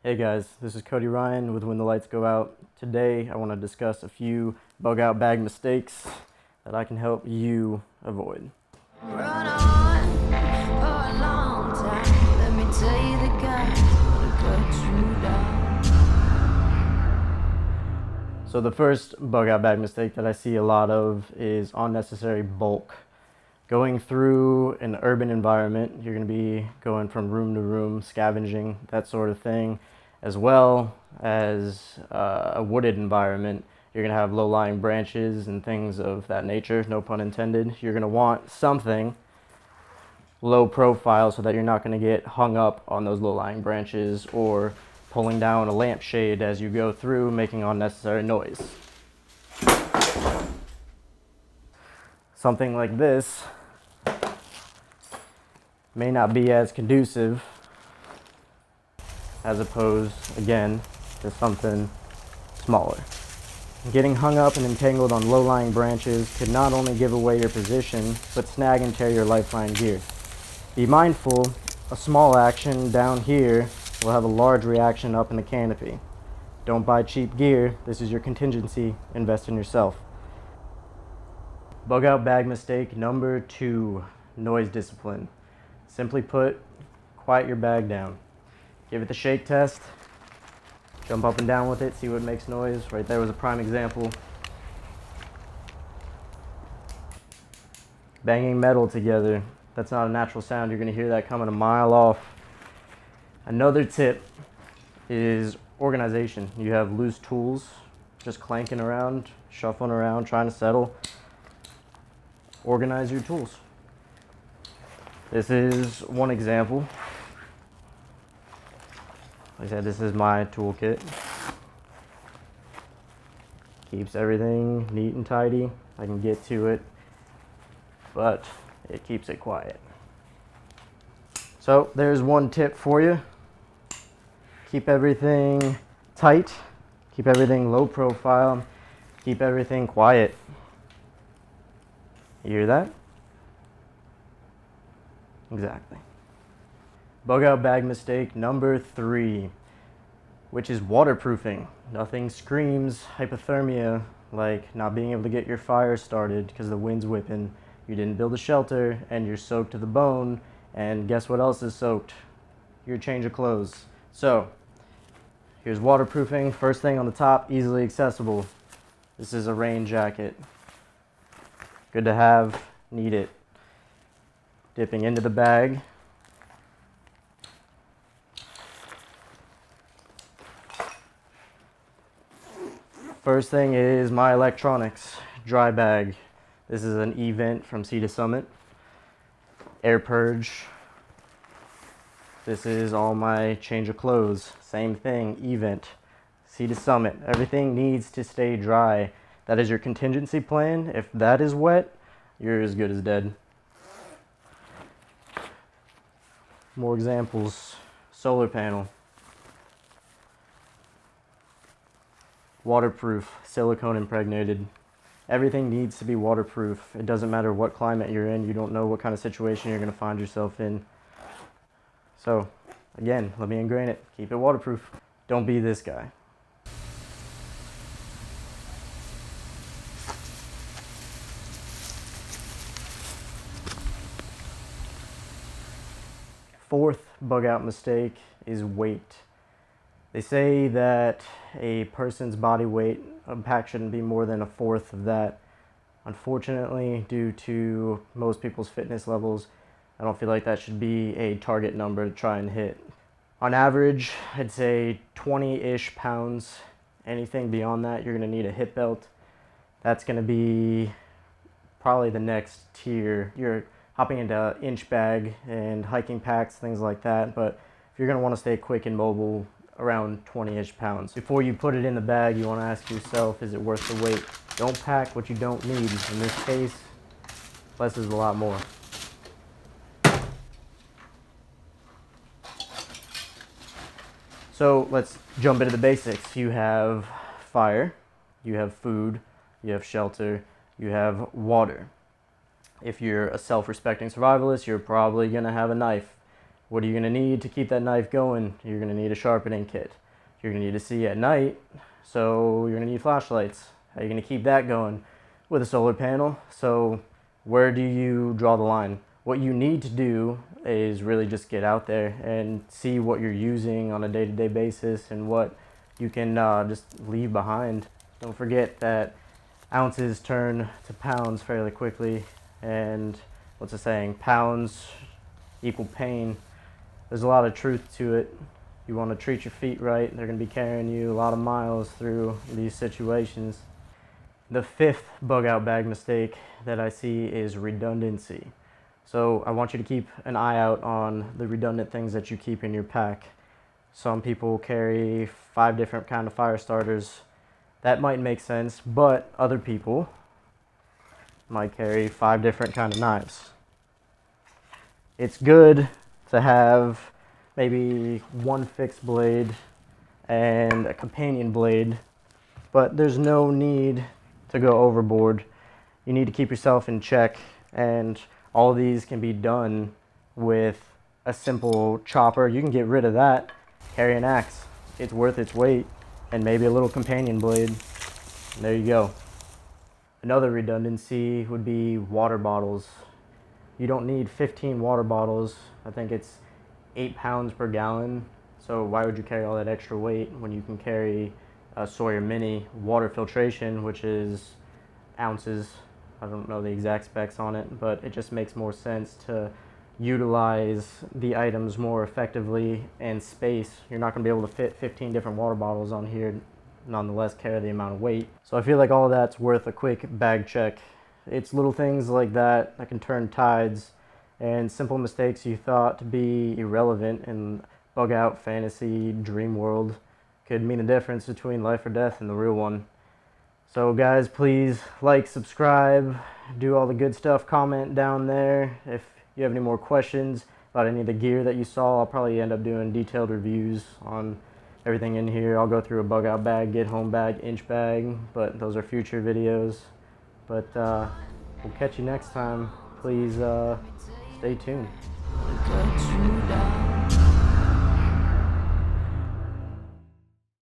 Hey guys, this is Cody Ryan with When the Lights Go Out. Today I want to discuss a few bug out bag mistakes that I can help you avoid. Run on for a long time. Let me tell you the guys wanna cut you down. So the first bug out bag mistake that I see a lot of is unnecessary bulk. Going through an urban environment, you're going to be going from room to room, scavenging, that sort of thing, as well as a wooded environment. You're going to have low-lying branches and things of that nature, no pun intended. You're going to want something low profile so that you're not going to get hung up on those low-lying branches or pulling down a lampshade as you go through, making unnecessary noise. Something like this may not be as conducive as opposed, again, to something smaller. Getting hung up and entangled on low-lying branches could not only give away your position, but snag and tear your lifeline gear. Be mindful, a small action down here will have a large reaction up in the canopy. Don't buy cheap gear. This is your contingency. Invest in yourself. Bug out bag mistake number 2, noise discipline. Simply put, quiet your bag down. Give it the shake test. Jump up and down with it, see what makes noise. Right there was a prime example. Banging metal together. That's not a natural sound. You're going to hear that coming a mile off. Another tip is organization. You have loose tools just clanking around, shuffling around, trying to settle. Organize your tools. This is one example. Like I said, this is my toolkit. Keeps everything neat and tidy. I can get to it, but it keeps it quiet. So there's one tip for you. Keep everything tight. Keep everything low profile. Keep everything quiet. You hear that? Exactly. Bug out bag mistake number 3, which is waterproofing. Nothing screams hypothermia like not being able to get your fire started because the wind's whipping. You didn't build a shelter and you're soaked to the bone, and guess what else is soaked? Your change of clothes. So here's waterproofing. First thing on the top, easily accessible. This is a rain jacket. Good to have, need it. Dipping into the bag. First thing is my electronics. Dry bag. This is an E-vent from Sea to Summit. Air purge. This is all my change of clothes. Same thing, E-vent. Sea to Summit. Everything needs to stay dry. That is your contingency plan. If that is wet, you're as good as dead. More examples. Solar panel. Waterproof, silicone impregnated. Everything needs to be waterproof. It doesn't matter what climate you're in. You don't know what kind of situation you're going to find yourself in. So, again, let me ingrain it. Keep it waterproof. Don't be this guy. Fourth bug out mistake is weight. They say that a person's body weight, a pack shouldn't be more than 1/4 of that. Unfortunately, due to most people's fitness levels, I don't feel like that should be a target number to try and hit. On average, I'd say 20-ish pounds. Anything beyond that, you're going to need a hip belt. That's going to be probably the next tier. You're hopping into inch bag and hiking packs, things like that. But if you're going to want to stay quick and mobile, around 20-ish pounds. Before you put it in the bag, you want to ask yourself, is it worth the weight? Don't pack what you don't need. In this case, less is a lot more. So let's jump into the basics. You have fire, you have food, you have shelter, you have water. If you're a self-respecting survivalist, you're probably going to have a knife. What are you going to need to keep that knife going? You're going to need a sharpening kit. You're going to need to see at night, so you're going to need flashlights. How are you going to keep that going? With a solar panel. So where do you draw the line? What you need to do is really just get out there and see what you're using on a day-to-day basis and what you can just leave behind. Don't forget that ounces turn to pounds fairly quickly, and what's the saying? Pounds equal pain. There's a lot of truth to it. You want to treat your feet right. They're going to be carrying you a lot of miles through these situations. The fifth bug out bag mistake that I see is redundancy. So I want you to keep an eye out on the redundant things that you keep in your pack. Some people carry 5 different kind of fire starters. That might make sense, but other people might carry 5 different kind of knives. It's good to have maybe one fixed blade and a companion blade, but there's no need to go overboard. You need to keep yourself in check, and all of these can be done with a simple chopper. You can get rid of that, carry an axe. It's worth its weight, and maybe a little companion blade. And there you go. Another redundancy would be water bottles. You don't need 15 water bottles. I think it's 8 pounds per gallon. So why would you carry all that extra weight when you can carry a Sawyer Mini water filtration, which is ounces. I don't know the exact specs on it, but it just makes more sense to utilize the items more effectively and space. You're not going to be able to fit 15 different water bottles on here, nonetheless carry the amount of weight. So I feel like all of that's worth a quick bag check. It's little things like that that can turn tides, and simple mistakes you thought to be irrelevant in bug out fantasy dream world could mean a difference between life or death and the real one. So guys, please like, subscribe, do all the good stuff, comment down there. If you have any more questions about any of the gear that you saw, I'll probably end up doing detailed reviews on everything in here. I'll go through a bug out bag, get home bag, inch bag, but those are future videos. But we'll catch you next time. Please stay tuned.